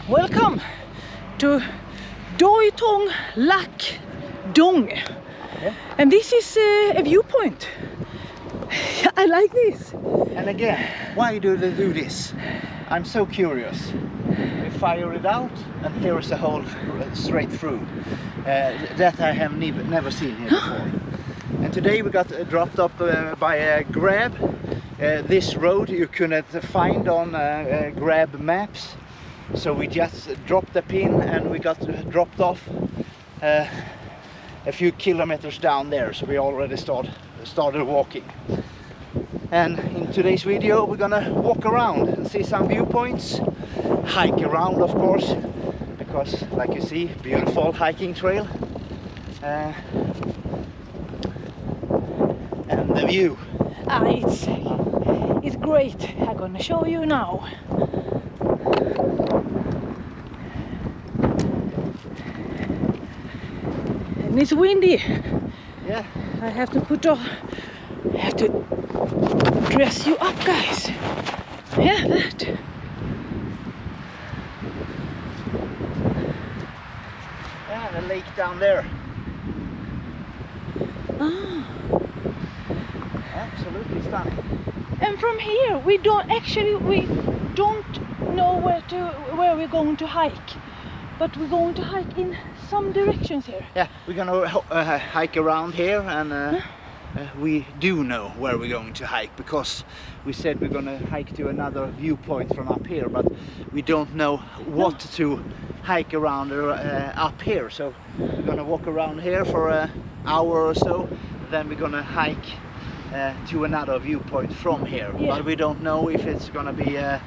Welcome to Đồi Thông Lạc Dương. Yeah. And this is a viewpoint. I like this. And again, why do they do this? I'm so curious. We fire it out and here is a hole straight through. That I have never seen here before. And today we got dropped up by a Grab. This road you couldn't find on Grab maps. So we just dropped the pin and we got dropped off a few kilometers down there. So we already started walking. And in today's video we're gonna walk around and see some viewpoints, hike around of course, because like you see, beautiful hiking trail, and the view. It's great. I'm gonna show you now. And it's windy. Yeah. I have to dress you up, guys. Yeah, that. Yeah, the lake down there. Ah. Absolutely stunning. And from here we don't know where we're going to hike, but we're going to hike in some directions here. Yeah, we're gonna hike around here, and we do know where we're going to hike, because we said we're gonna hike to another viewpoint from up here, but we don't know what to hike around up here. So we're gonna walk around here for an hour or so, then we're gonna hike to another viewpoint from here. Yeah. But we don't know if it's gonna be a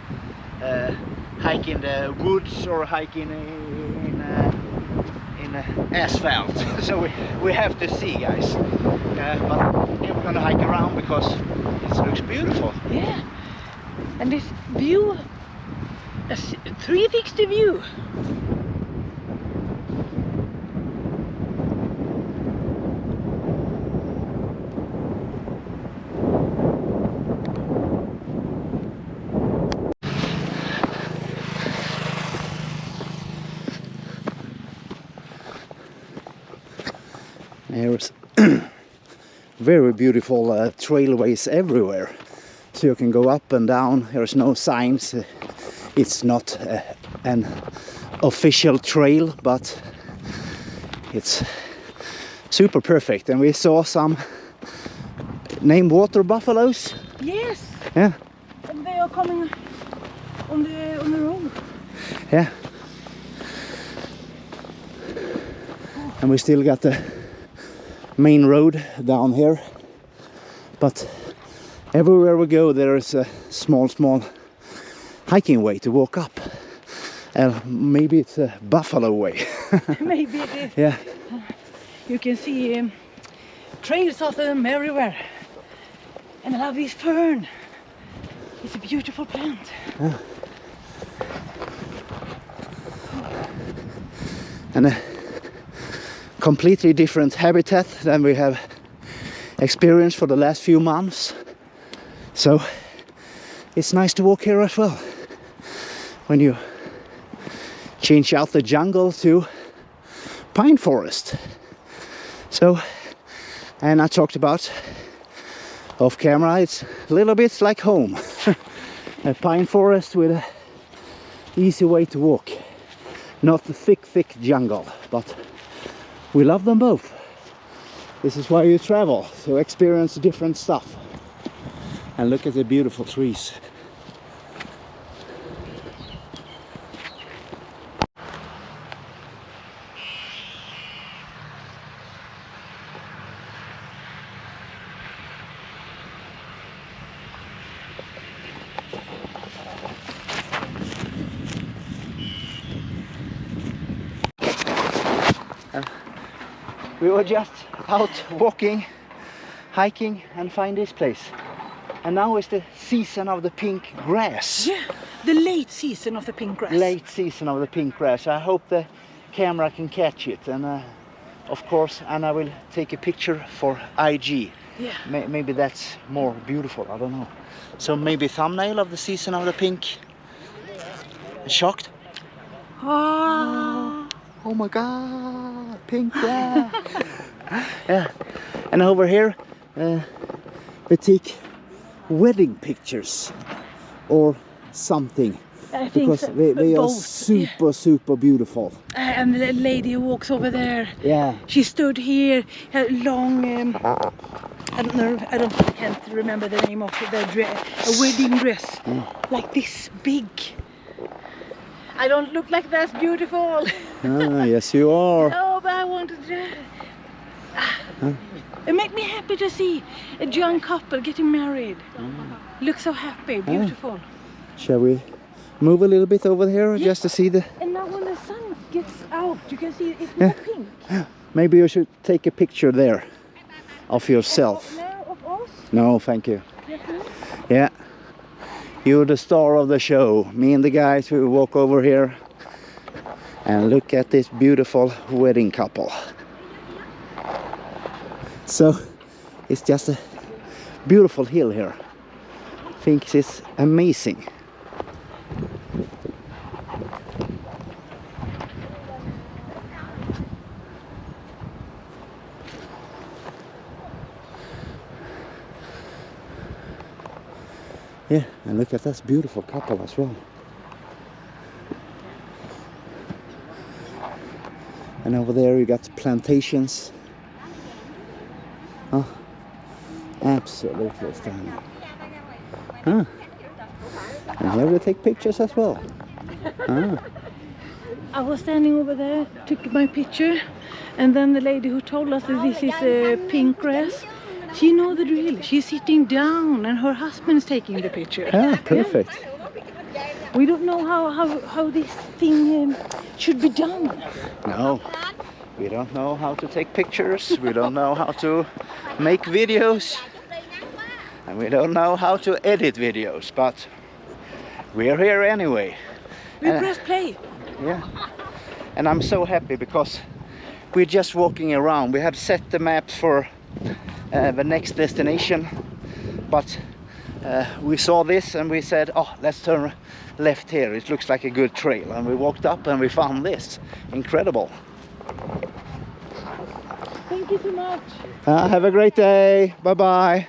hike in the woods or hiking in asphalt. So we have to see, guys. But yeah, we're gonna hike around because it looks beautiful. Yeah, and this view, a 360 view. There's very beautiful trailways everywhere, so you can go up and down. There's no signs. It's not an official trail, but it's super perfect. And we saw some named water buffaloes. Yes. Yeah. And they are coming on the road. Yeah. And we still got the main road down here, but everywhere we go there is a small hiking way to walk up. Maybe it's a buffalo way. Maybe it is. Yeah. You can see trails of them everywhere. And I love this fern. It's a beautiful plant. Yeah. And a completely different habitat than we have experienced for the last few months. So it's nice to walk here as well. When you change out the jungle to pine forest. So, and I talked about off camera, it's a little bit like home. A pine forest with an easy way to walk. Not the thick jungle, but we love them both. This is why you travel, to experience different stuff. And look at the beautiful trees. We were just out walking, hiking, and find this place. And now is the season of the pink grass. Yeah, the late season of the pink grass. Late season of the pink grass. I hope the camera can catch it, and of course Anna will take a picture for IG. Yeah. Maybe that's more beautiful, I don't know. So maybe thumbnail of the season of the pink. Shocked? Oh, oh my God, pink grass. Yeah, and over here we take wedding pictures or something. I think Because so. they are Both. super beautiful. And the lady who walks over there. Yeah. She stood here, had long. I don't know. I can't remember the name of the dress. A wedding dress, like this big. I don't look like that's beautiful. Ah, yes you are. No, but I wanted to. It made me happy to see a young couple getting married. Look so happy, beautiful. Shall we move a little bit over here just to see the... And now when the sun gets out, you can see it's more pink. Maybe you should take a picture there of yourself. No, of us? No, thank you. Yes, me? Yeah. You're the star of the show. Me and the guys will walk over here and look at this beautiful wedding couple. So it's just a beautiful hill here. I think it's amazing. Yeah, and look at this beautiful couple as well. And over there you got plantations. Oh, absolutely stunning. Huh. And here we take pictures as well. Ah. I was standing over there, took my picture, and then the lady who told us that this is pink grass, she knows the drill. She's sitting down and her husband's taking the picture. Ah, perfect. Yeah. We don't know how this thing should be done. No, we don't know how to take pictures, we don't know how to make videos, and we don't know how to edit videos, but we're here anyway. We press play. Yeah, and I'm so happy because we're just walking around. We had set the maps for the next destination, but we saw this and we said, oh, let's turn left here, it looks like a good trail, and we walked up and we found this. Incredible. Thank you so much. Have a great day. Bye bye.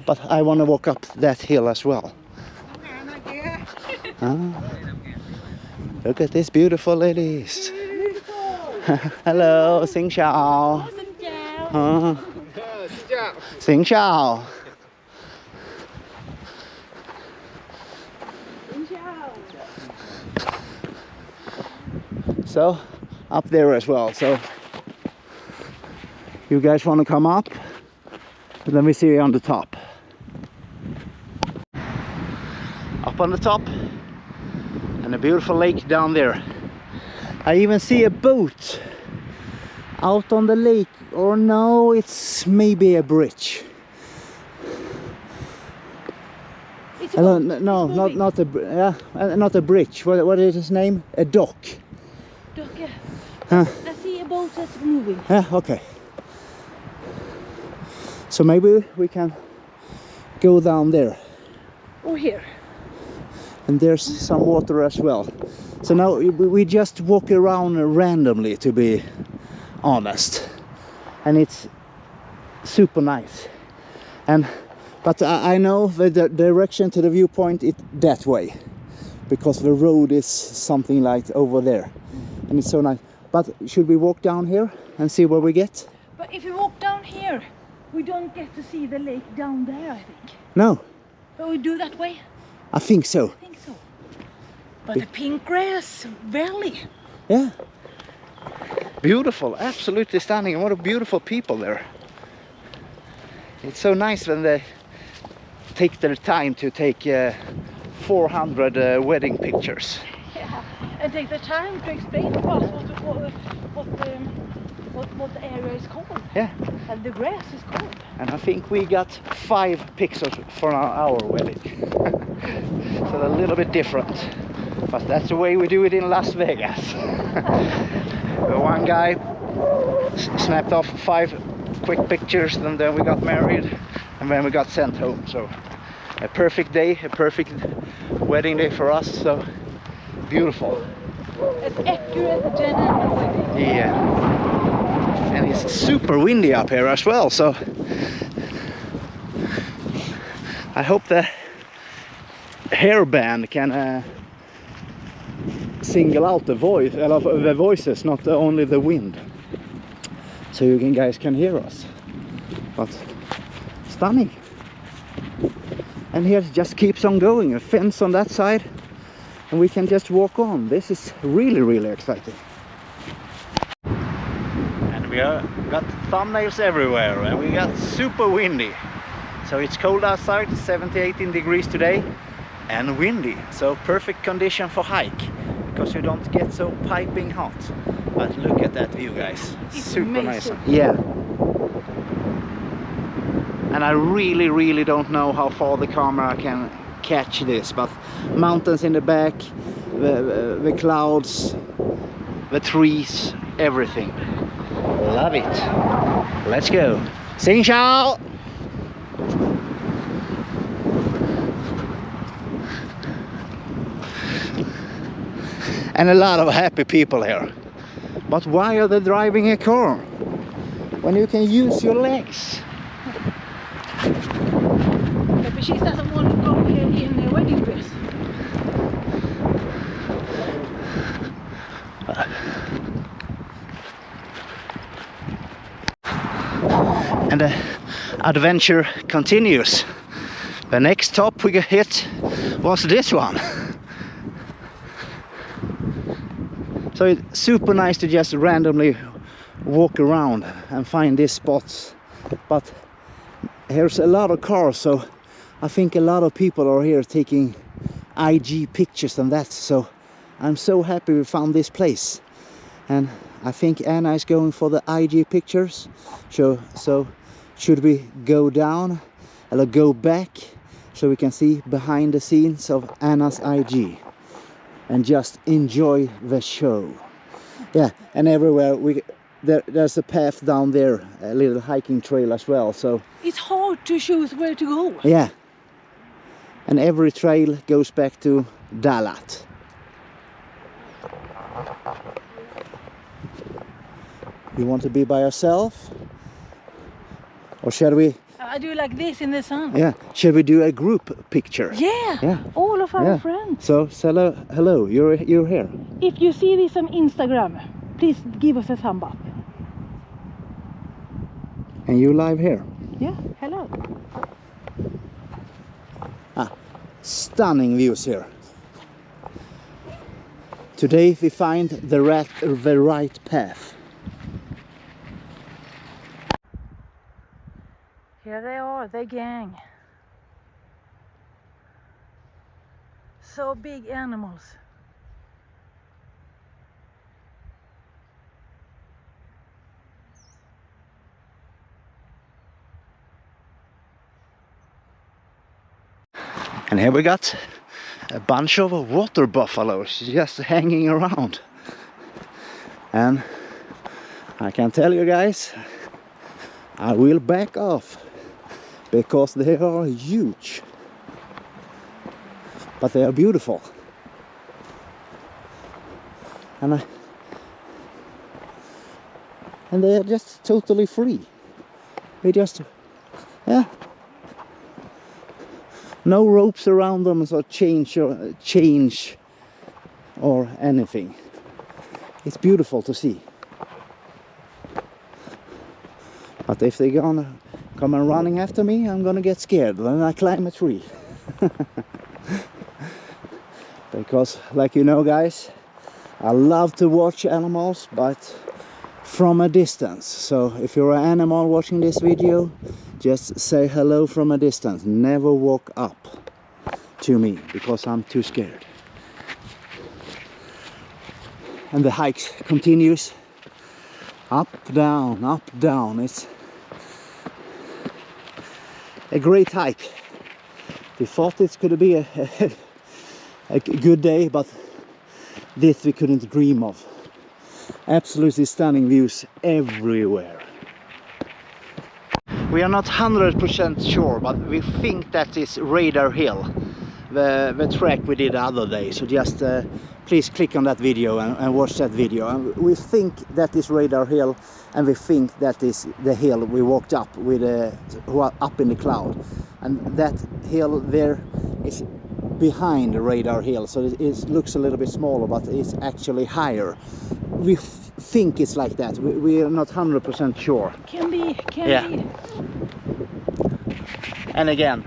But I want to walk up that hill as well. Look at these beautiful ladies. Hello, xin chào. Xin chào. So, up there as well. So, you guys want to come up? Let me see you on the top. Up on the top, and a beautiful lake down there. I even see a boat out on the lake, or no, it's maybe a bridge. No, not a bridge. What is his name? A dock. Dock, yeah. I see a boat that's moving. Yeah, okay. So maybe we can go down there. Or here. And there's some water as well. So now we just walk around randomly, to be honest, and it's super nice. But I know the direction to the viewpoint is that way, because the road is something like over there, and it's so nice. But should we walk down here and see where we get? But if we walk down here, we don't get to see the lake down there, I think. No. But we do that way? I think so. I think so. But the pink grass valley. Yeah. Beautiful, absolutely stunning, and what a beautiful people there. It's so nice when they take their time to take 400 wedding pictures. Yeah, and take the time to explain to us what the area is called. Yeah. And the grass is called. And I think we got 5 pixels for our wedding. So a little bit different. But that's the way we do it in Las Vegas. One guy snapped off 5 quick pictures, and then we got married, and then we got sent home. So a perfect day, a perfect wedding day for us. So beautiful. As accurate as a wedding. Yeah. And it's super windy up here as well, so I hope the hairband can single out the voices, not only the wind, so you guys can hear us. But stunning. And here it just keeps on going, a fence on that side, and we can just walk on. This is really exciting. And we got thumbnails everywhere, and we got super windy. So it's cold outside, 17-18 degrees today, and windy. So perfect condition for hike, because you don't get so piping hot. But look at that view, guys. It's super amazing. nice. Yeah. And I really don't know how far the camera can catch this, but mountains in the back, the clouds, the trees, everything. Love it. Let's go. Sing ciao. And a lot of happy people here. But why are they driving a car when you can use your legs? Maybe she doesn't want to go here in a wedding dress. And the adventure continues. The next top we hit was this one. So it's super nice to just randomly walk around and find these spots. But here's a lot of cars, so I think a lot of people are here taking IG pictures and that. So I'm so happy we found this place. And I think Anna is going for the IG pictures. So should we go down or go back so we can see behind the scenes of Anna's IG and just enjoy the show? Yeah, and everywhere there's a path down there, a little hiking trail as well. So it's hard to choose where to go. yeah, and every trail goes back to Dalat. You want to be by yourself? Or shall we? I do like this in the sun. Yeah, shall we do a group picture? Yeah, yeah. All of our Yeah. friends. So hello, you're here. If you see this on Instagram, please give us a thumb up. And you live here. Yeah, hello. Stunning views here. Today we find the right path. Here they are, the gang. So big animals. And here we got a bunch of water buffaloes just hanging around. And I can tell you guys, I will back off because they are huge. But they are beautiful. And they are just totally free. They just, yeah. No ropes around them, so change or anything. It's beautiful to see. But if they're gonna come and running after me, I'm gonna get scared. Then I climb a tree. Because, like you know, guys, I love to watch animals, but from a distance. So if you're an animal watching this video, just say hello from a distance. Never walk up to me because I'm too scared. And the hike continues. Up, down, up, down. It's a great hike. We thought it could be a good day, but this we couldn't dream of. Absolutely stunning views everywhere. We are not 100% sure, but we think that is Radar Hill, the trek we did the other day. So just please click on that video and watch that video. And we think that is Radar Hill, and we think that is the hill we walked up with up in the cloud. And that hill there is behind the Radar Hill, so it looks a little bit smaller, but it's actually higher. We think it's like that. We are not 100% sure. Can be. And again,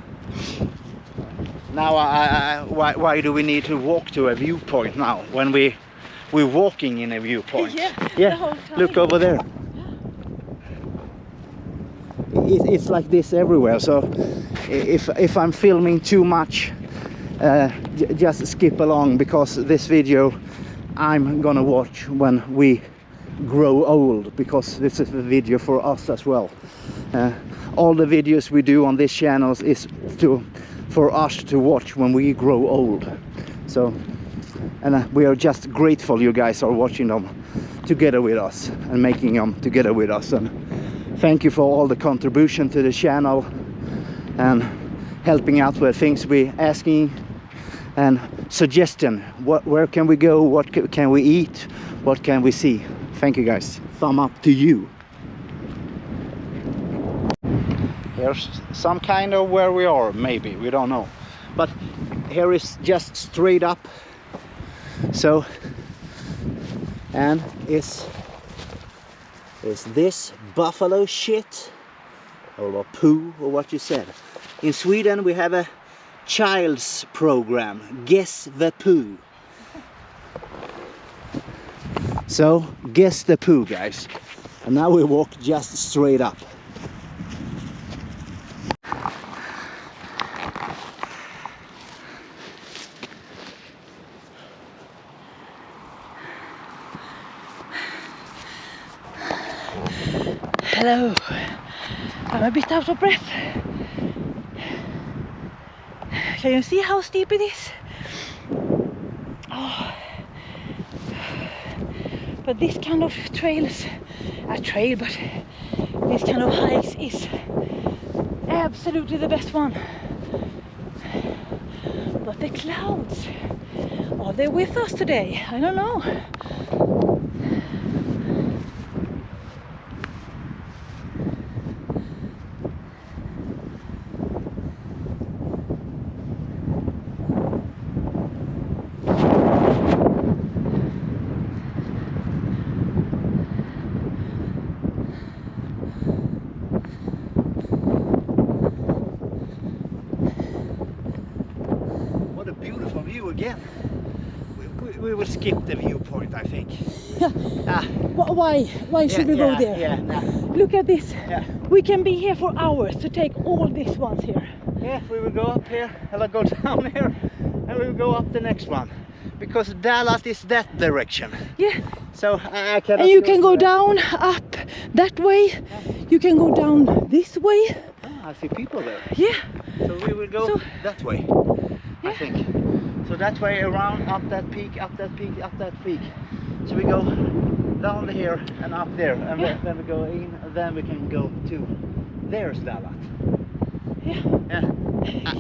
now why do we need to walk to a viewpoint now when we're walking in a viewpoint? The whole time. Look over there. It's like this everywhere. So if I'm filming too much, just skip along, because this video I'm gonna watch when we grow old, because this is a video for us as well. All the videos we do on this channel is for us to watch when we grow old. So, and we are just grateful you guys are watching them together with us and making them together with us. And thank you for all the contribution to the channel and helping out with things we asking and suggesting. Where can we go? What can we eat? What can we see? Thank you guys. Thumb up to you. Here's some kind of where we are, maybe, we don't know. But here is just straight up. So, and is this buffalo shit or poo, or what you said? In Sweden we have a child's program, Guess the Poo. So guess the poo, guys. And now we walk just straight up. Hello. I'm a bit out of breath. Can you see how steep it is? Oh. But this kind of trails, but this kind of hikes is absolutely the best one. But the clouds, are they with us today? I don't know. Again, we will skip the viewpoint, I think. Why should we go there? Yeah. Look at this. Yeah. We can be here for hours to take all these ones here. Yeah, we will go up here, and I'll go down here, and we will go up the next one, because Dalat is that direction. Yeah. So I cannot. And you can go down, up that way. Yeah. You can go down this way. I see people there. Yeah. So we will go that way. Yeah. I think. So that way around, up that peak, up that peak, up that peak. So we go down here and up there, and then we go in, and then we can go to, there's Dalat. Yeah.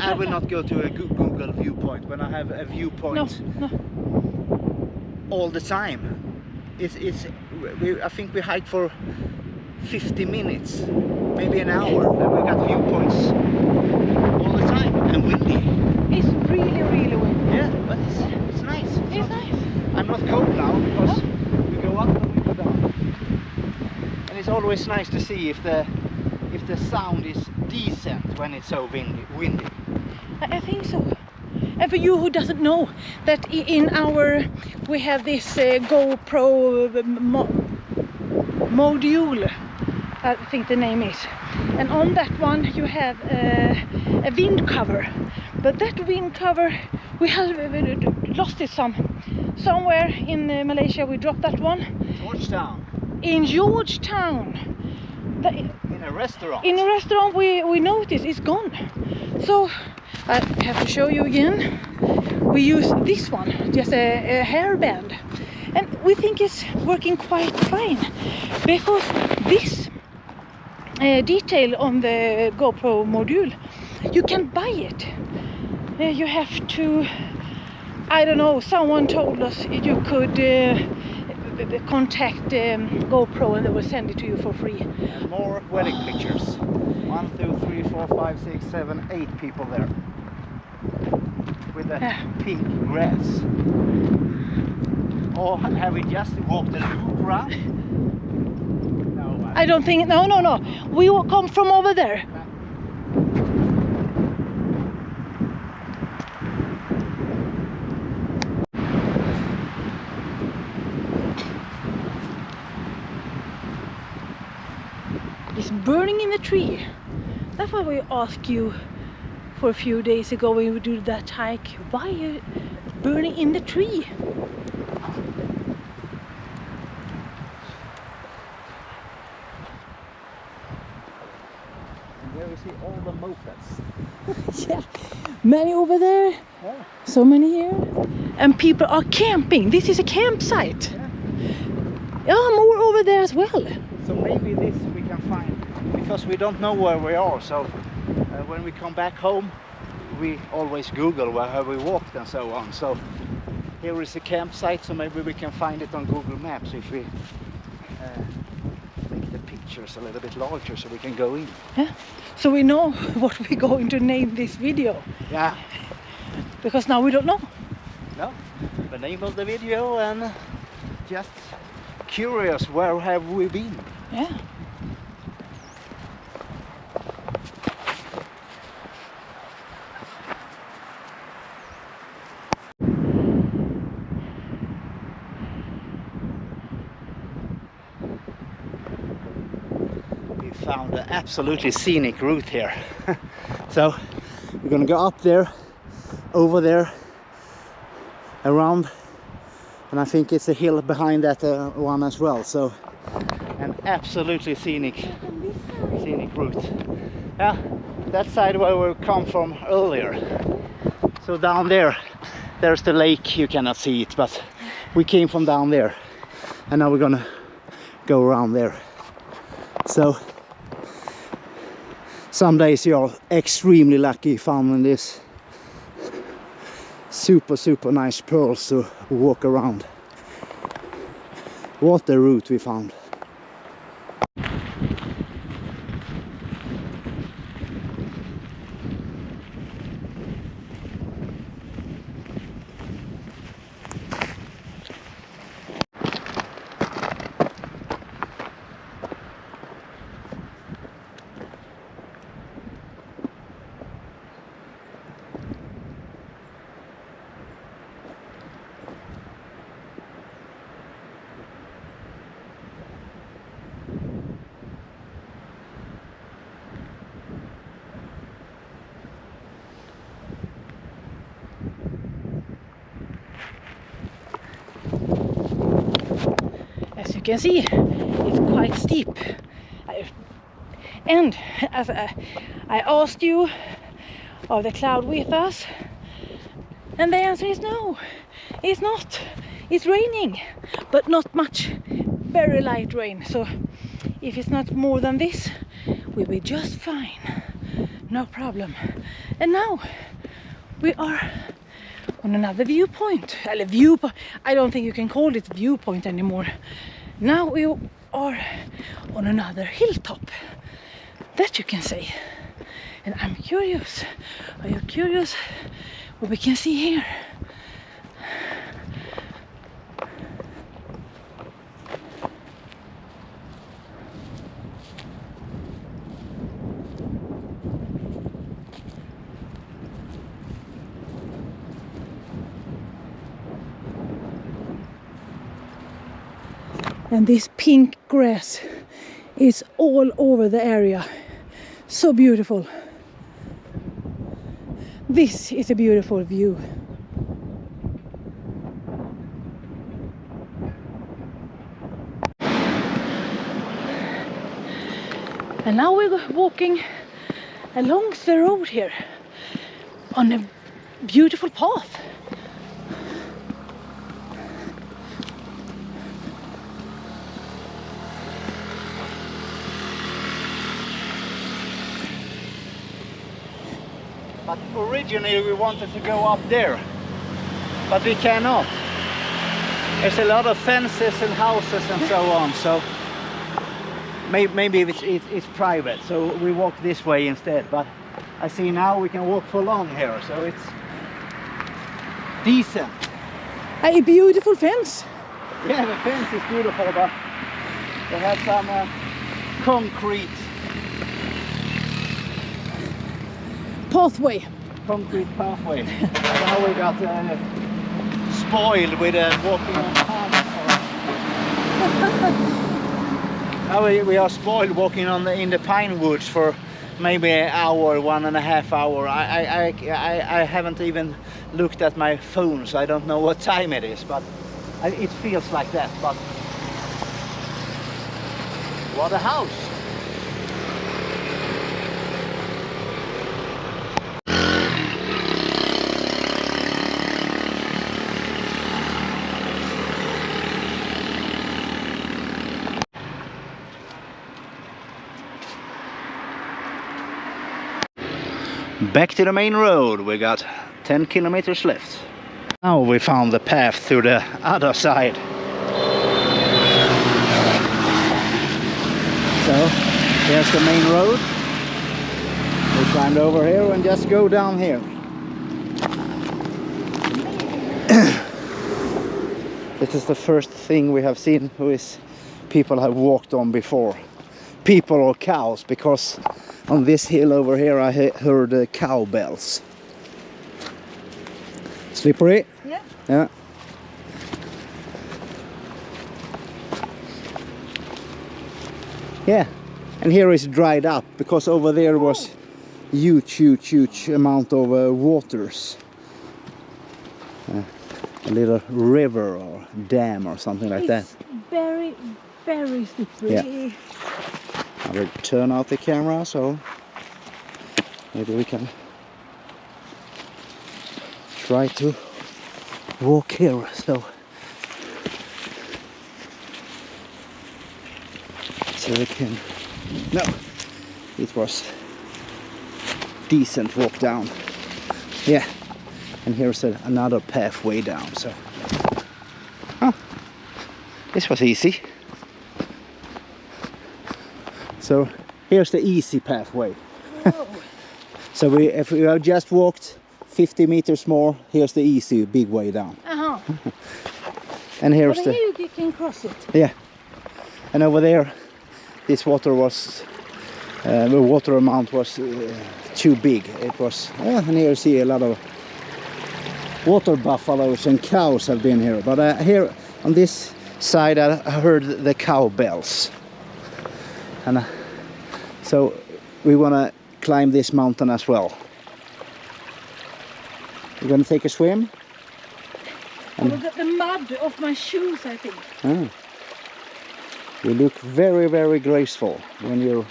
I will not go to a Google viewpoint when I have a viewpoint all the time. I think we hike for 50 minutes, maybe an hour, and we got viewpoints all the time, and windy. It's really windy. Yeah, but it's nice. It's nice. I'm not cold now, because we go up and we go down. And it's always nice to see if the sound is decent when it's so windy. I think so. And for you who doesn't know, that in we have this GoPro module, I think the name is. And on that one you have a wind cover. But that wind cover, we have lost it somewhere in Malaysia. We dropped that one. Georgetown. In Georgetown. In a restaurant. In a restaurant we noticed it's gone. So I have to show you again. We use this one, just a hairband. And we think it's working quite fine. Because this detail on the GoPro module. You can buy it. You have to, I don't know, someone told us you could contact GoPro and they will send it to you for free. And more wedding pictures. 1, 2, 3, 4, 5, 6, 7, 8 people there. With the pink grass. Or have we just walked a loop around? No, I don't think, no. We will come from over there. It's burning in the tree. That's why we asked you for a few days ago when we do that hike. Why are you burning in the tree? There we see all the mopeds. Yeah, many over there, Yeah. so many here. And people are camping. This is a campsite. Yeah, more over there as well. So maybe this we can find, because we don't know where we are. So when we come back home, we always Google where have we walked and so on. So here is a campsite, so maybe we can find it on Google Maps if we make the pictures a little bit larger so we can go in. Yeah. So we know what we're going to name this video. Yeah. Because now we don't know. No, the name of the video, and just curious, where have we been? Yeah. We found an absolutely scenic route here. So we're gonna go up there, over there, around, and I think it's a hill behind that one as well. So an absolutely scenic route. Yeah, that side where we come from earlier. So down there, there's the lake. You cannot see it, but we came from down there, and now we're gonna go around there. So some days you're extremely lucky finding this super nice pearls to walk around. What a route we found. As you can see, it's quite steep. And as I asked you, are the cloud with us? And the answer is no, it's not. It's raining, but not much. Very light rain. So if it's not more than this, we'll be just fine. No problem. And now we are on another viewpoint. I don't think you can call it viewpoint anymore. Now we are on another hilltop. That you can say. And I'm curious. Are you curious what we can see here? And this pink grass is all over the area. So beautiful. This is a beautiful view. And now we're walking along the road here on a beautiful path. But originally we wanted to go up there, but we cannot. There's a lot of fences and houses and so on, so maybe it's private, so we walk this way instead. But I see now we can walk full on here, so it's decent. A beautiful fence. Yeah, the fence is beautiful, but they have some concrete Pathway. pathway. Now we got spoiled with walking on pines. Now we are spoiled walking in the pine woods for maybe an hour, 1.5 hours. I haven't even looked at my phone, so I don't know what time it is, but it feels like that. But what a house! Back to the main road, we got 10 kilometers left. Now we found the path to the other side. So here's the main road. We climbed over here and just go down here. This is the first thing we have seen people have walked on before. People or cows, because on this hill over here I heard cow bells. Slippery? Yeah. Yeah. Yeah, and here is dried up because over there was huge amount of waters. A little river or dam or something like that. Very slippery. Yeah. I will turn out the camera so maybe we can try to walk here. So we can. No, it was decent walk down. Yeah, and here's another pathway down. So, this was easy. So here's the easy pathway. So if we have just walked 50 meters more, here's the easy big way down. And here's here you can cross it. Yeah. And over there, this water was the water amount was too big. It was, and here you see a lot of water buffaloes and cows have been here. But here on this side, I heard the cow bells. And so we want to climb this mountain as well. We're going to take a swim. I will get the mud off my shoes, I think. You look very graceful when you're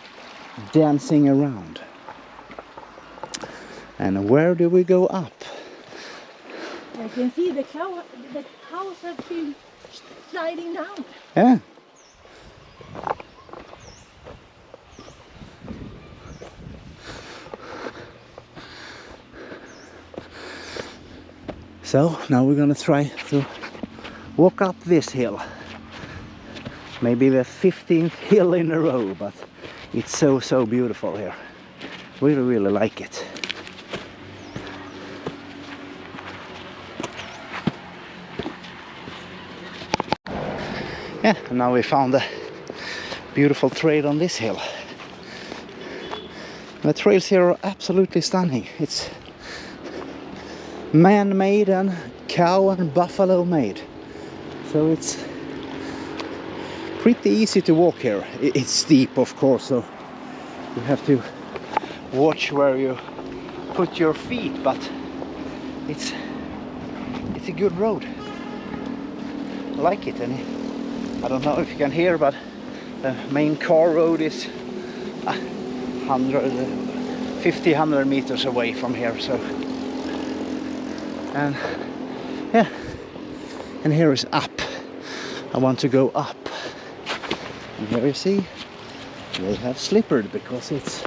dancing around. And where do we go up? I can see the cows have been sliding down. Yeah. So now we're gonna try to walk up this hill. Maybe the 15th hill in a row, but it's so beautiful here. Really like it. Yeah, and now we found a beautiful trail on this hill. The trails here are absolutely stunning. It's man-made and cow and buffalo made, so it's pretty easy to walk here. It's steep, of course, so you have to watch where you put your feet, but it's a good road. I like it, and I don't know if you can hear, but the main car road is 100 meters away from here. So, and yeah, and here is up. I want to go up, and here you see they have slippered because it's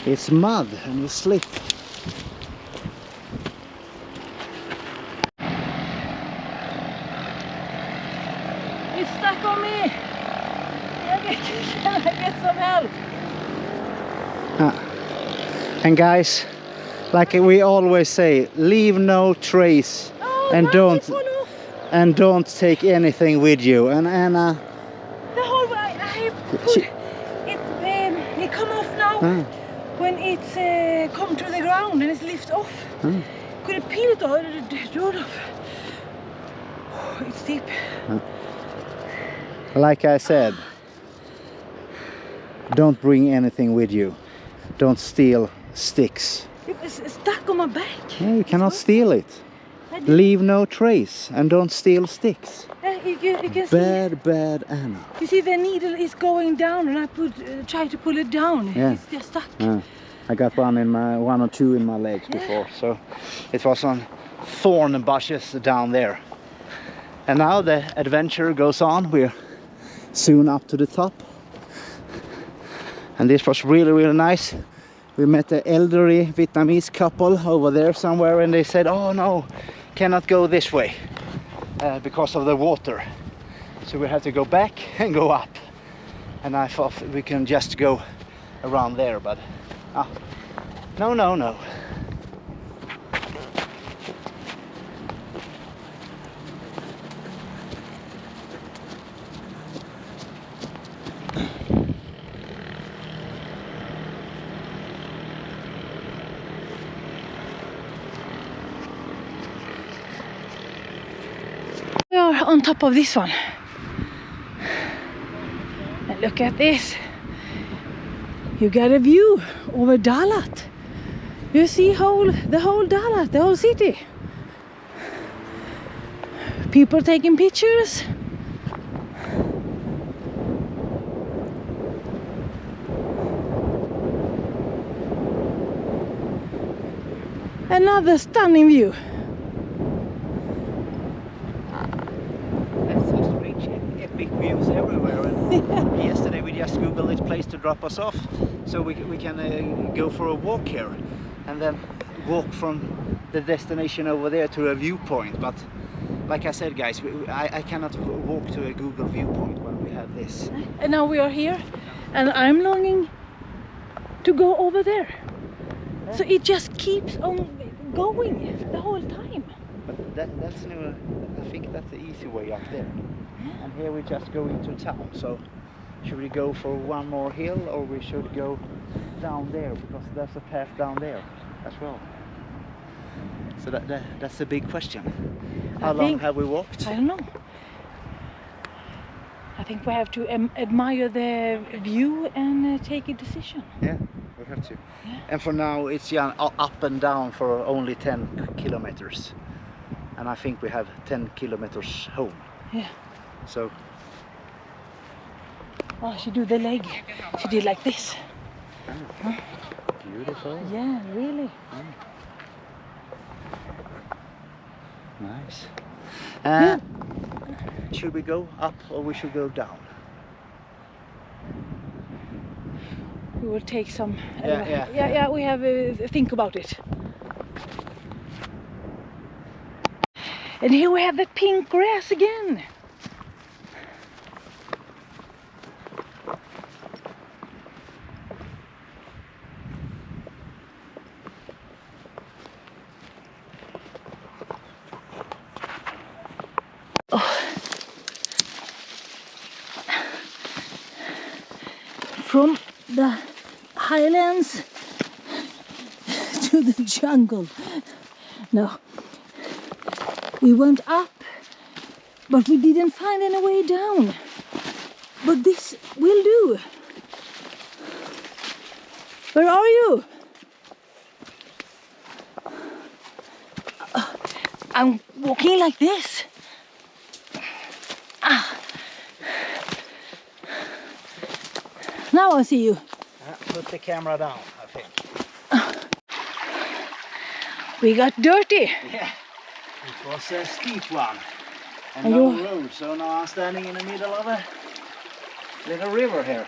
It's mud and you slip. It's stuck on me. Can I get some help? And guys, like we always say, leave no trace, and don't take anything with you. And Anna, the whole way I put it come off now when it's come to the ground and it's lift off. Could it peel it off? It's deep. Like I said, don't bring anything with you. Don't steal sticks. It's stuck on my back. Yeah, you cannot steal it. Leave no trace and don't steal sticks. You can Bad Anna. You see the needle is going down and I try to pull it down. Yeah. It's just stuck. I got one or two in my legs before, so it was on thorn bushes down there. And now the adventure goes on. We're soon up to the top. And this was really nice. We met an elderly Vietnamese couple over there somewhere, and they said, oh no, cannot go this way because of the water. So we had to go back and go up. And I thought we can just go around there, but no. We are on top of this one. And look at this. You got a view over Dalat. You see the whole Dalat, the whole city. People taking pictures. Another stunning view. That's so strange, epic views everywhere. And yesterday we just googled this place to drop us off, so we can go for a walk here and then walk from the destination over there to a viewpoint. But like I said, guys, I cannot walk to a Google viewpoint when we have this. And now we are here, and I'm longing to go over there. Yeah. So it just keeps on going the whole time. But that's new. I think that's the easy way up there. Yeah. And here we just go into town. So should we go for one more hill, or we should go down there, because there's a path down there as well. So that's a big question. How long have we walked? I don't know. I think we have to admire the view and take a decision. Yeah, we have to. Yeah. And for now it's up and down for only 10 kilometers. And I think we have 10 kilometers home. Yeah. So. Oh, she do the leg. She did like this. Oh, huh? Beautiful. Yeah, really. Nice. Yeah. Should we go up or we should go down? We will take some. Yeah. We have a think about it. And here we have the pink grass again. From the highlands to the jungle. No, we went up, but we didn't find any way down. But this will do. Where are you? I'm walking like this. Now I see you. Put the camera down, I think. We got dirty. Yeah, it was a steep one. And no road, so now I'm standing in the middle of a little river here.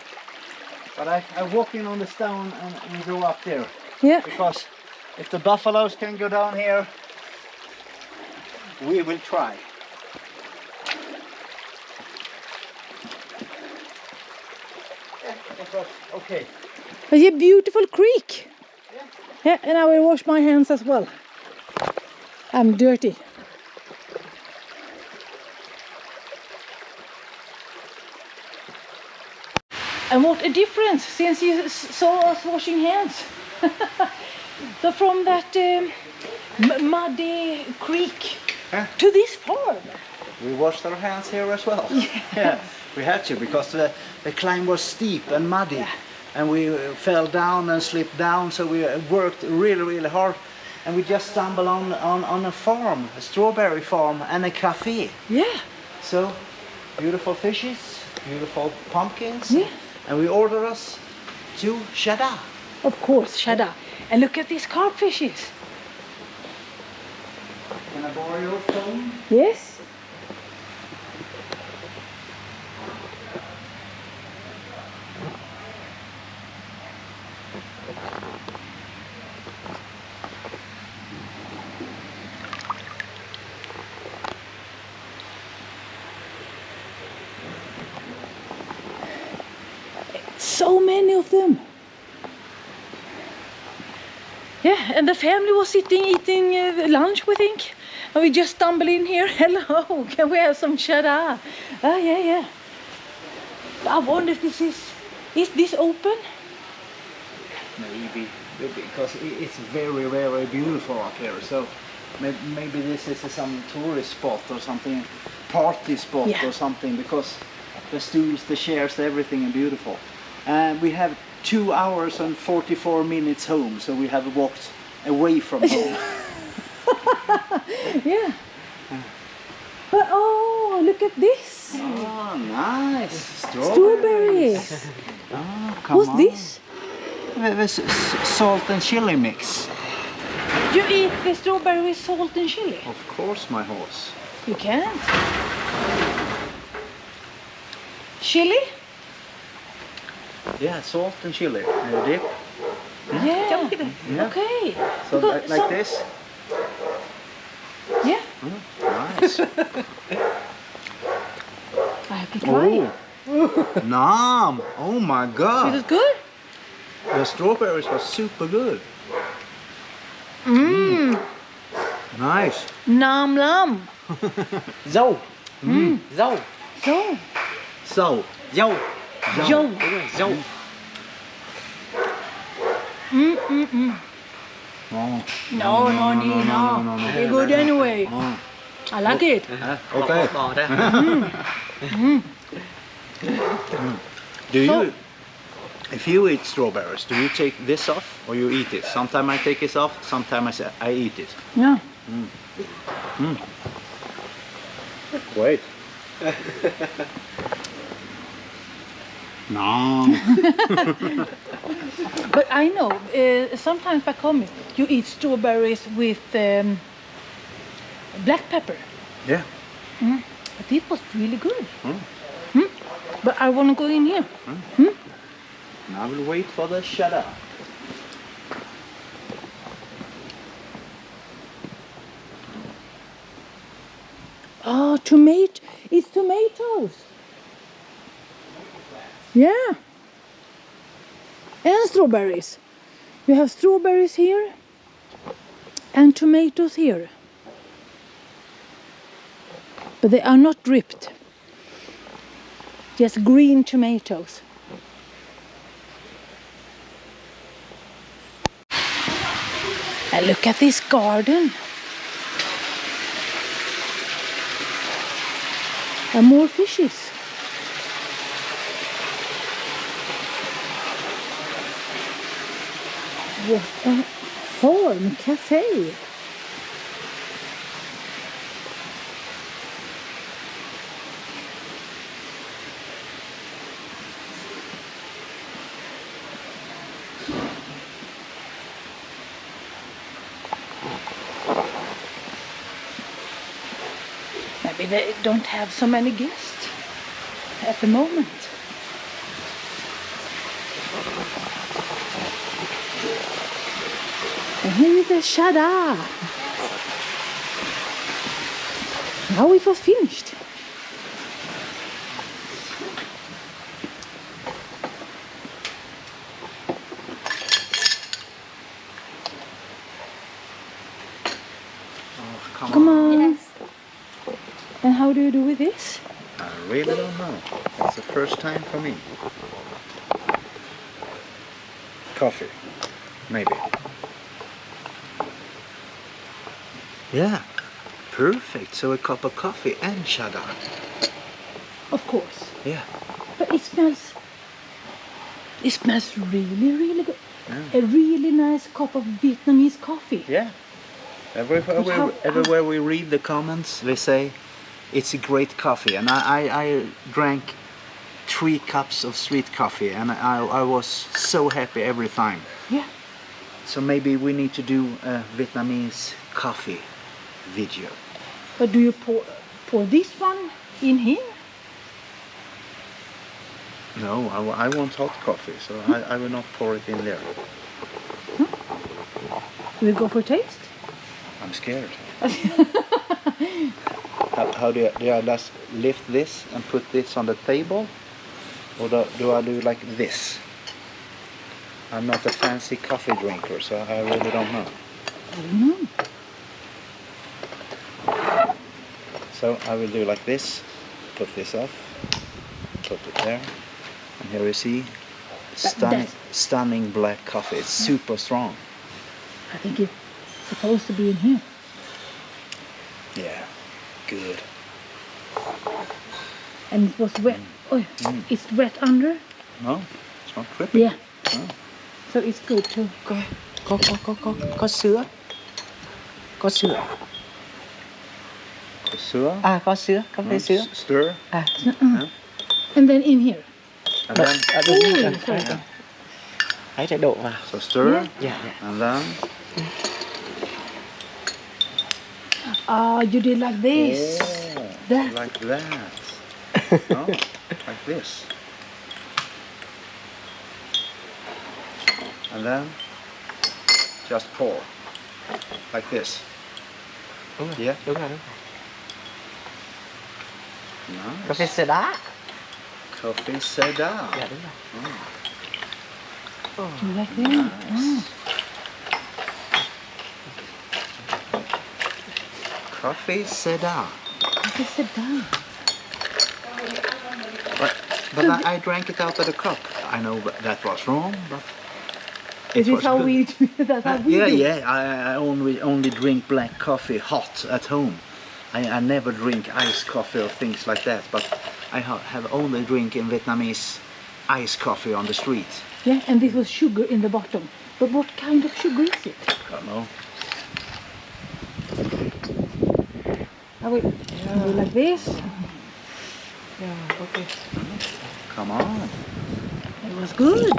But I walk in on the stone and we go up there. Yeah. Because if the buffaloes can go down here, we will try. Okay. It's a beautiful creek. Yeah, and I will wash my hands as well. I'm dirty. And what a difference since you saw us washing hands. So from that muddy creek to this farm. We washed our hands here as well. Yeah, we had to because the climb was steep and muddy. Yeah. And we fell down and slipped down, so we worked really hard. And we just stumbled on a farm, a strawberry farm and a cafe. Yeah. So, beautiful fishes, beautiful pumpkins. Yeah. And we ordered us 2 shada. Of course, shada. And look at these carp fishes. Can I borrow your phone? Yes. So many of them. Yeah, and the family was sitting eating lunch, we think. And we just stumbled in here. Hello, can we have some shada? Ah, yeah. I wonder if this is this open? Maybe, because it's very beautiful up here. So maybe this is some tourist spot or something, party spot or something, because the stools, the chairs, everything is beautiful. And we have 2 hours and 44 minutes home, so we have walked away from home. Yeah. But oh, look at this. Oh, nice. Strawberries. Oh, come What's on. this? This is salt and chili mix. You eat the strawberry with salt and chili? Of course, my horse. You can't. Chili? Yeah, salt and chili. Dip. Yeah. Yeah. Okay. So Because like this. Yeah. Nice. I have to try it. Nom! Oh my Is god! it good? The strawberries were super good. Nice. Nam lam. Dâu. Dâu. So. So, Dâu. Yo. Đúng rồi, dâu. oh. No. It's good anyway. Oh. I like it. Okay. Bò ra. Do you, if you eat strawberries, do you take this off or you eat it? Sometimes I take it off, sometimes I eat it. Yeah. Wait. No. But I know, sometimes back home you eat strawberries with black pepper. Yeah. But it was really good. But I want to go in here. I will wait for the shada. Oh, tomato. It's tomatoes. Yeah. And strawberries. You have strawberries here and tomatoes here. But they are not dripped. Just green tomatoes. And look at this garden. And more fishes. What a farm cafe. Maybe they don't have so many guests at the moment. And here is the Shada. Now it was finished. Oh, Come on. Yes. And how do you do with this? I really don't know. It's the first time for me. Coffee, maybe. Yeah, perfect. So a cup of coffee and Shada. Of course. Yeah. But it smells really, really good. Yeah. A really nice cup of Vietnamese coffee. Yeah. Everywhere we read the comments, they say it's a great coffee. And I drank 3 cups of sweet coffee and I was so happy every time. Yeah. So maybe we need to do a Vietnamese coffee video. But do you pour this one in here? No, I want hot coffee, so I will not pour it in there. Do we go for taste? I'm scared. How do I just lift this and put this on the table? Or do I do like this? I'm not a fancy coffee drinker, so I really don't know. I don't know. So I will do like this, put this off, put it there. And here you see, stunning black coffee. It's super strong. I think it's supposed to be in here. Yeah, good. And it was wet. Oh, it's wet under? No, it's not dripping. Yeah. No. So it's good too. Có sữa. Có sữa. Sữa. À, có sữa, cà phê sữa. Stir. À. And then in here. And then, Sorry. Hãy để đổ vào. so stir. Yeah. And then. Ah, you did like this. Oh, That. like that. Oh, like this. And then just pour like this. Đúng rồi. Yeah. Đúng rồi. Nice. Cà phê sữa đá. Coffee soda. Dạ đúng rồi. You like that? Nice. Coffee soda. Coffee soda. But I drank it out of the cup. I know that was wrong, but Is this how we do? That's how we do. Yeah. I only drink black coffee hot at home. I never drink iced coffee or things like that. But I have only drink in Vietnamese iced coffee on the street. Yeah, and this was sugar in the bottom. But what kind of sugar is it? I don't know. Oh, wait. Do like this. Yeah, okay. Come on. It was good.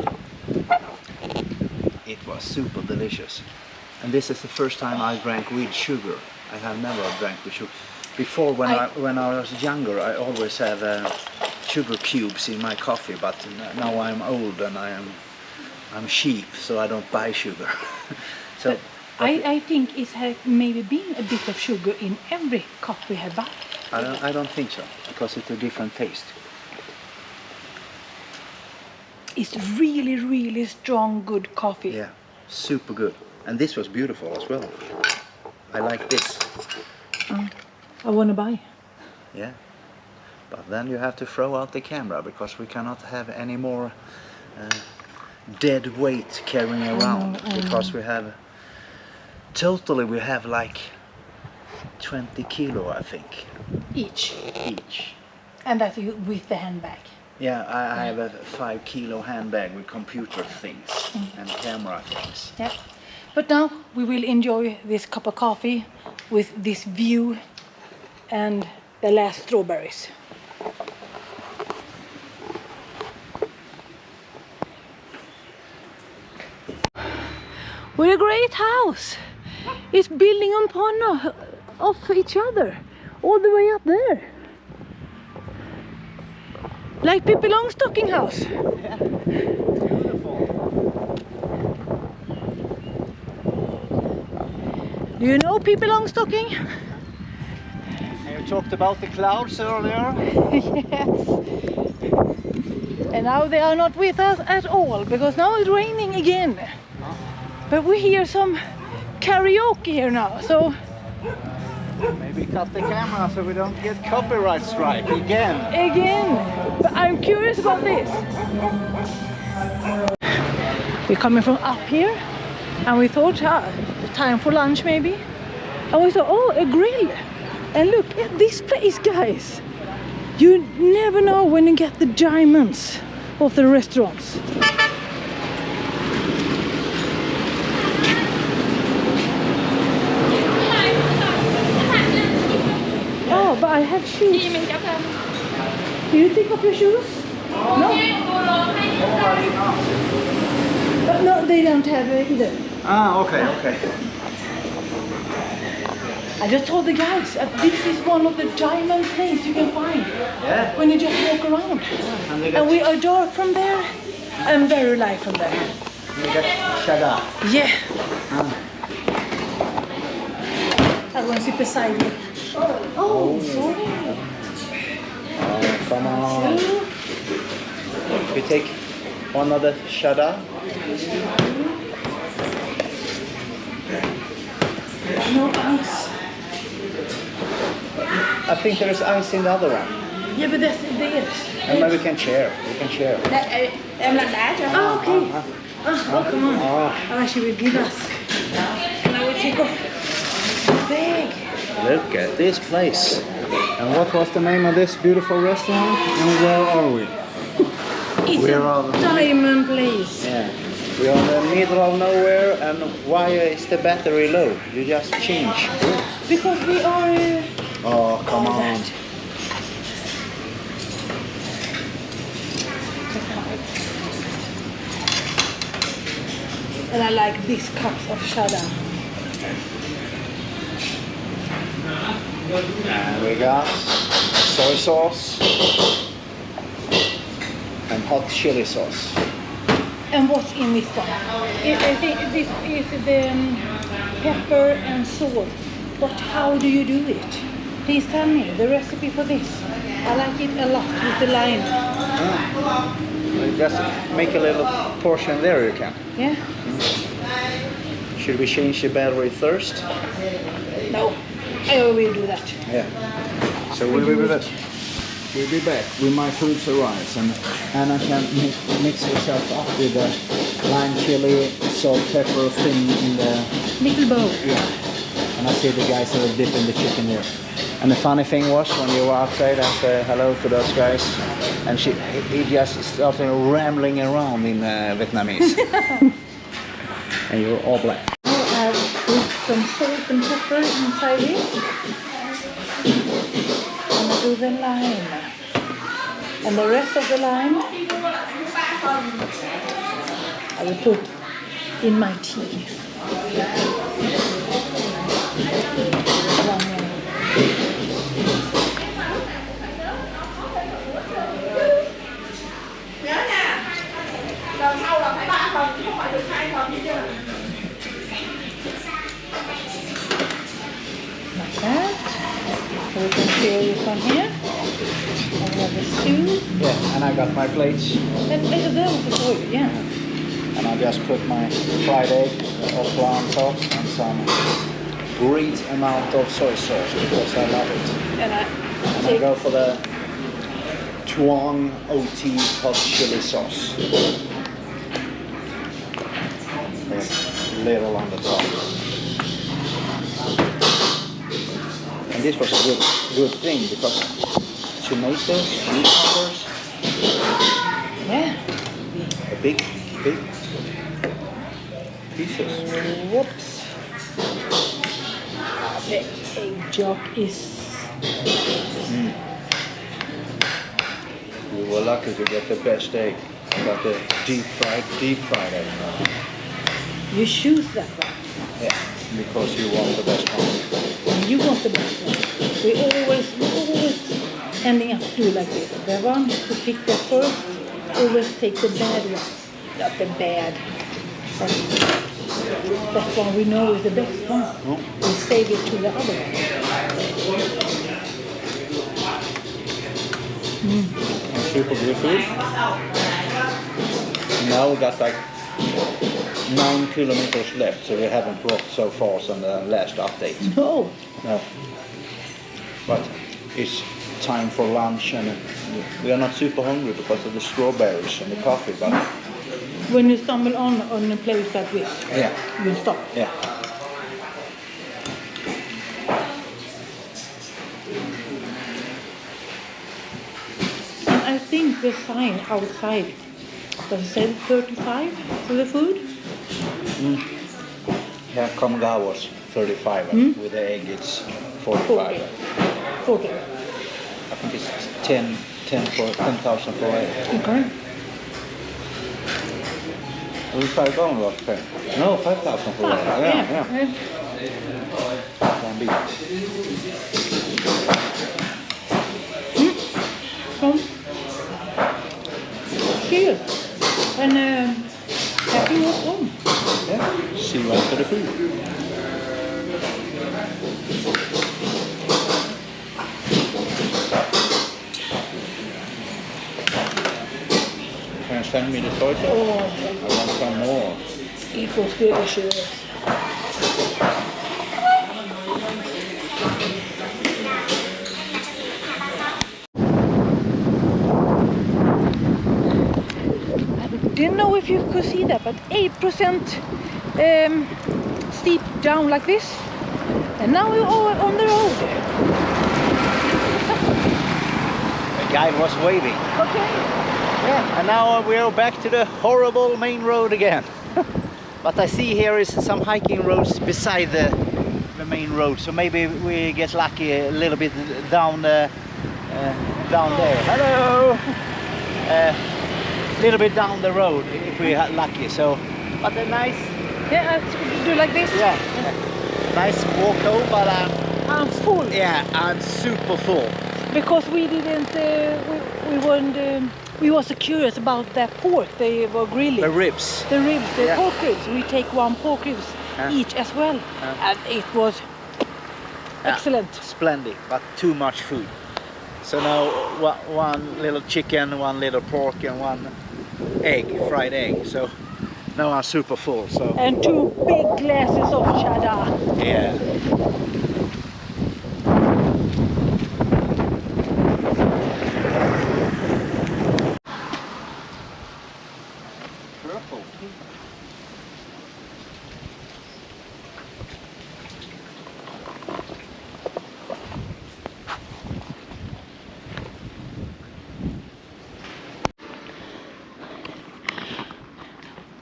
It was super delicious. And this is the first time I drank with sugar. I have never drank with sugar. Before, when I was younger, I always had sugar cubes in my coffee. But now I'm old and I'm cheap, so I don't buy sugar. So I think it has maybe been a bit of sugar in every cup we have bought. I don't think so, because it's a different taste. It's really, really strong, good coffee. Yeah, super good. And this was beautiful as well. I like this. I want to buy. Yeah. But then you have to throw out the camera, because we cannot have any more dead weight carrying around. Because we have, totally we have like 20 kilo, I think. Each. Each. And that's with the handbag. Yeah, I have a 5 kilo handbag with computer things and camera things. Yeah. But now we will enjoy this cup of coffee with this view and the last strawberries. What a great house! It's building upon of each other, all the way up there. Like Pippi Longstocking house. Yeah, beautiful. Do you know Pippi Longstocking? You talked about the clouds earlier. Yes. And now they are not with us at all because now it's raining again. But we hear some karaoke here now, so Maybe cut the camera so we don't get copyright strike again. But I'm curious about this. We're coming from up here and we thought time for lunch maybe. And we thought, oh, a grill. And look at this place, guys. You never know when you get the diamonds of the restaurants. Oh, but I have shoes. Do you take off your shoes? No? No, they don't have it either. Ah, okay. I just told the guys this is one of the diamond things you can find. Yeah. When you just walk around. And we are dark from there and very light from there. You got Shada. Yeah. I want to sit beside you. Oh, sorry. Oh, come on. You take one of the Shada. No ice. I think there's ice in the other one. Yeah, but that's theirs. And maybe we can share. Em làm đá cho. Oh, okay. Oh, come on. Oh, she will give us. And I will take off the bag. Look at this place. And what was the name of this beautiful restaurant? And where are we? It's We're a on- diamond place. Yeah. We're in the middle of nowhere, and why is the battery low? You just change. Because we are... Oh, come on. that. And I like these cups of Shada. And we got soy sauce and hot chili sauce. And what's in this one? I think this is the pepper and salt. But how do you do it? Please tell me the recipe for this. I like it a lot with the lime. Just make a little portion there, you can. Yeah? Should we change the battery first? No, I will do that. Yeah. So we'll be back. We'll be back with my food arrives, and Anna can mix herself up with the lime chili, salt, pepper thing in the Little bowl. yeah. And I see the guys that are dipping the chicken there. And the funny thing was when you were outside, I said hello to those guys, and he just started rambling around in Vietnamese. And you were all black. I put some salt and pepper inside it. And I do the lime. And the rest of the lime I will put in my tea. Lần sau là phải 3 phần chứ không phải được 2 phần như chưa? Like that. So we can fill this one here. And we have the stew. Yeah, and I got my plates. That was the soy, yeah. And I just put my fried egg off on top and some great amount of soy sauce because I love it. And And I go for the Tuong OT hot chili sauce. A little on the top. And this was a good thing because tomatoes, cucumbers, yeah. a big pieces. Whoops. The egg yolk is... We were lucky to get the best egg. I got the deep fried egg. You choose that one. Yeah, because you want the best one. And you want the best one. We always ending up to do like this. The one who pick the first always take the bad one. Not the bad. That one we know is the best one. We save it to the other one. Super good food. Now we got like 9 kilometers left, so we haven't walked so fast on the last update. No. No. But it's time for lunch, and we are not super hungry because of the strawberries and the coffee, but When you stumble on a place like this, yeah, you stop. yeah. And I think the sign outside does it say 35 for the food? Here Kamga was 35, and with the egg it's 45. 40. I think it's 10,000 for egg. Okay. Was it 5,000 last time? No, 5,000 for egg. Yeah. One big. Come. Cheers. And happy walk home. Yeah. See you after the food. Can you send me the soy sauce? Oh, I want some more. it was delicious. I didn't know if you could see that, but 8% steep down like this. And now we're all on the road. The guide was waving. Okay. Yeah, and now we are back to the horrible main road again. But I see here is some hiking roads beside the main road, so maybe we get lucky a little bit down there. Hello. A little bit down the road if we are lucky. So, but a nice, Yeah, do like this. yeah, nice walk home. But I'm full. yeah, I'm super full. Because we didn't, we weren't, we were so curious about that pork they were grilling. The ribs. The ribs, the Yeah. pork ribs. We take 1 pork ribs each as well. And it was excellent. Splendid, but too much food. So now one little chicken, 1 little pork, and 1 egg, fried egg. So now I'm super full. So And 2 big glasses of cheddar. yeah. Purple.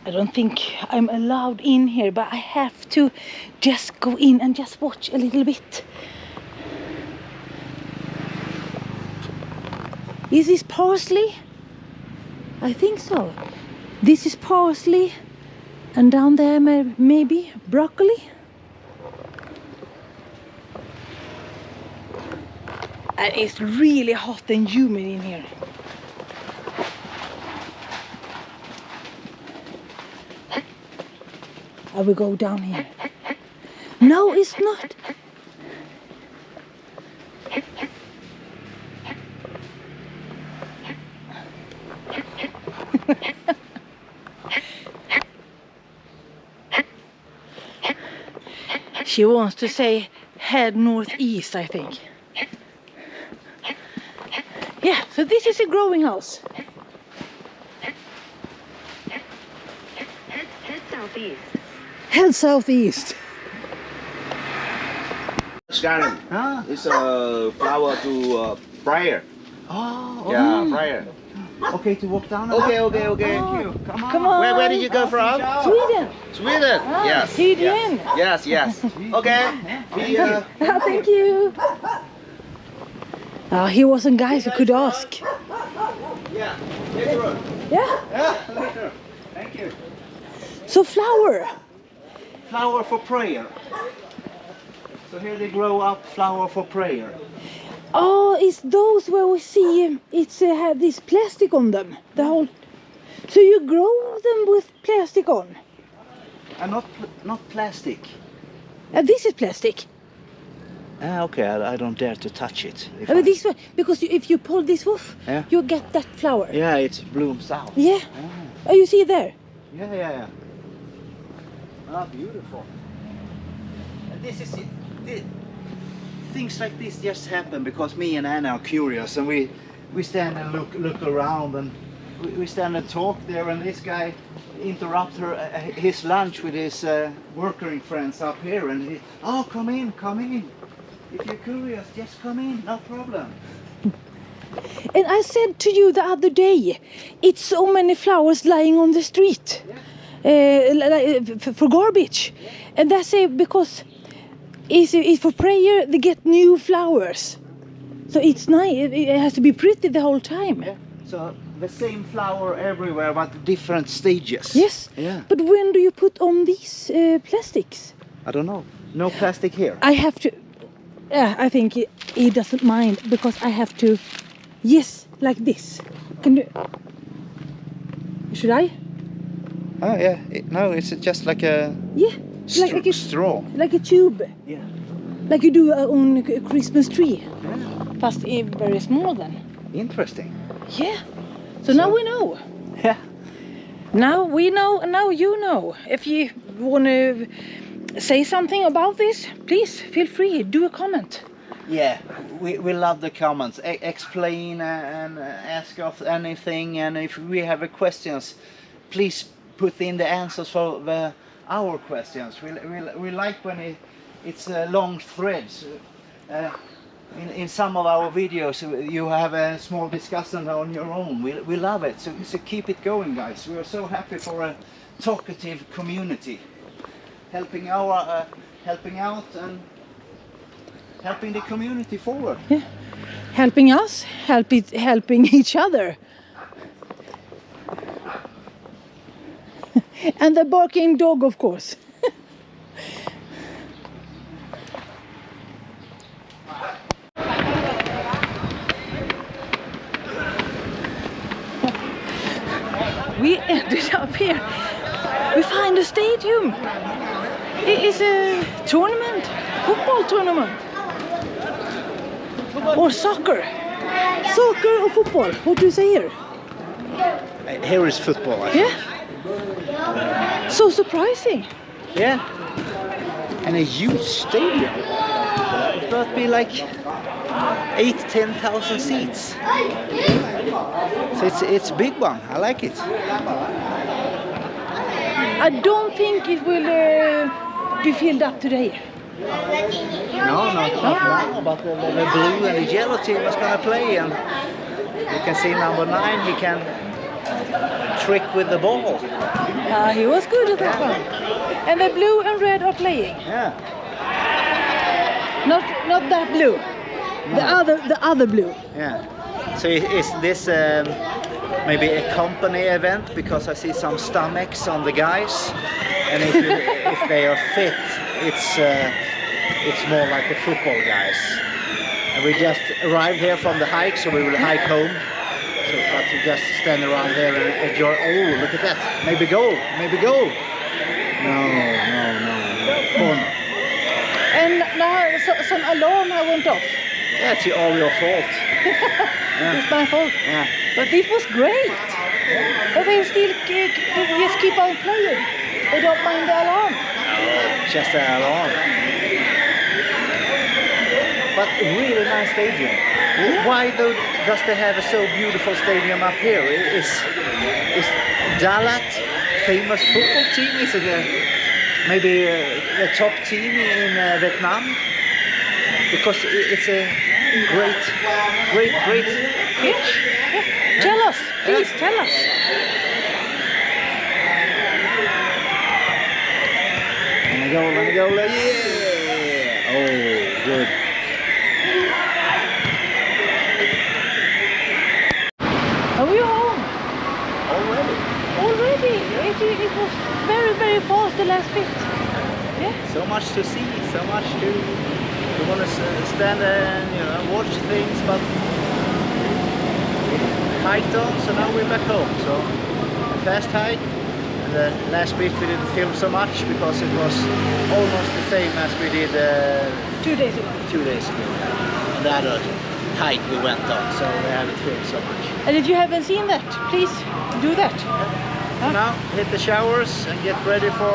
I don't think I'm allowed in here, but I have to just go in and just watch a little bit. Is this parsley? I think so. This is parsley, and down there maybe broccoli. And it's really hot and humid in here. I will go down here. No, it's not. She wants to say head northeast, I think. Yeah, so this is a growing house. Head southeast. Head southeast. Scarlet. It's a flower to prayer. Oh, Yeah, prayer. okay to walk down. Okay. Thank you. Come on. Where did you go from? Sweden. Sweden. Yes. Sweden. Yes. Okay. Thank you. He was a guy who could ask. Yeah. Later on. Yeah. Yeah, later. Thank you. So flower. Flower for prayer. So here they grow up flower for prayer. Oh, it's those where we see it's have this plastic on them. The whole. So you grow them with plastic on. And not plastic. This is plastic. Okay, I don't dare to touch it. This one, because if you pull this off, Yeah. you get that flower. Yeah, it blooms out. Yeah. Oh, you see there? Yeah. Ah, beautiful. And this is it. Things like this just happen because me and Anna are curious, and we stand and look around, and we stand and talk there, and this guy interrupts his lunch with his working friends up here, and he, oh, come in. If you're curious, just come in, no problem. And I said to you the other day, it's so many flowers lying on the street for garbage. And that's because it's for prayer, they get new flowers. So it's nice, it has to be pretty the whole time. Yeah. So the same flower everywhere, but different stages. Yes, Yeah. but when do you put on these plastics? I don't know. No plastic here. I have to, I think he doesn't mind because I have to, yes, like this. Can you, should I? Oh yeah, no, it's just like a Yeah, like a straw. Like a tube, Yeah. like you do on a Christmas tree. Yeah. Fast very small then. Interesting. Yeah, so now we know. Yeah. Now we know, and now you know. If you want to say something about this, please feel free, do a comment. Yeah, we love the comments. Explain and ask us anything, and if we have questions, please put in the answers for our questions. We like when it's long threads. In some of our videos you have a small discussion on your own. We love it, so keep it going, guys. We are so happy for a talkative community, helping out and helping the community forward. Yeah. Helping us, helping each other. And the barking dog, of course. We ended up here. We find a stadium. It is a tournament, football tournament. Or soccer. Soccer or football, what do you say here? Here is football, I think. Yeah. So surprising. Yeah. And a huge stadium. It must be like 8,000-10,000 seats. So it's a big one. I like it. I don't think it will be filled up today. No, not now, but the blue and the yellow team is going to play, and you can see number 9, he can trick with the ball. He was good at that one. And the blue and red are playing. Yeah. Not that blue. No. The other blue. Yeah. So is this maybe a company event, because I see some stomachs on the guys, and if they are fit, it's more like the football guys. And we just arrived here from the hike, so we will hike home. So but to just stand around here and enjoy. Oh, look at that! Maybe goal! Maybe goal! No. Corner. And now some alarm went off. Yeah, it's all your fault. It's my fault. Yeah. But it was great. But they still just keep on playing. They don't mind the alarm. No, just an alarm. But really nice stadium. Yeah. Why does they have a so beautiful stadium up here? Is Dalat famous football team? Is it maybe the top team in Vietnam? Because it's a great pitch. Yeah. Tell us, please tell us. Let me go, yeah! Oh, good. Are we home? Already? It was very fast the last bit. Yeah. So much to see, so much to want to stand and watch things, but we hiked on, so now we're back home. So a fast hike, and last bit we didn't film so much because it was almost the same as we did 2 days ago. 2 days ago. On the other hike we went on, so we haven't filmed so much. And if you haven't seen that, please do that. Huh? Now hit the showers and get ready for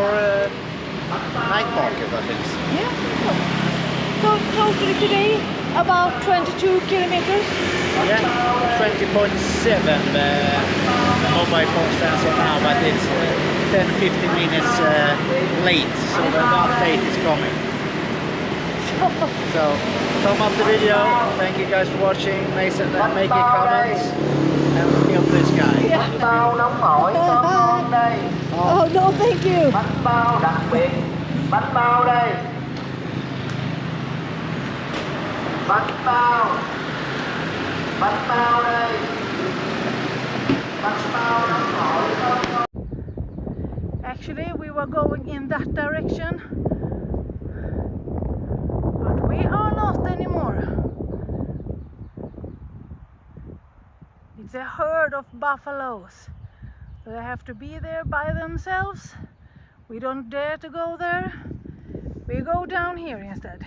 night market, I think. Yeah. So totally today about 22 kilometers. Yeah, 20.7 mobile phone stands on now, but it's 10-15 minutes late, so the update is coming. So, thumb up the video, thank you guys for watching, make comments, and feel this guy. Yeah. Bao nóng hổi có ngon đây. Oh no, thank you. Bánh bao đặc biệt. Bánh bao đây. Bánh bao. Bánh bao đây. Bánh bao nóng hổi có ngon. Actually, we were going in that direction, but we are not anymore. It's a herd of buffaloes. So they have to be there by themselves. We don't dare to go there. We go down here instead.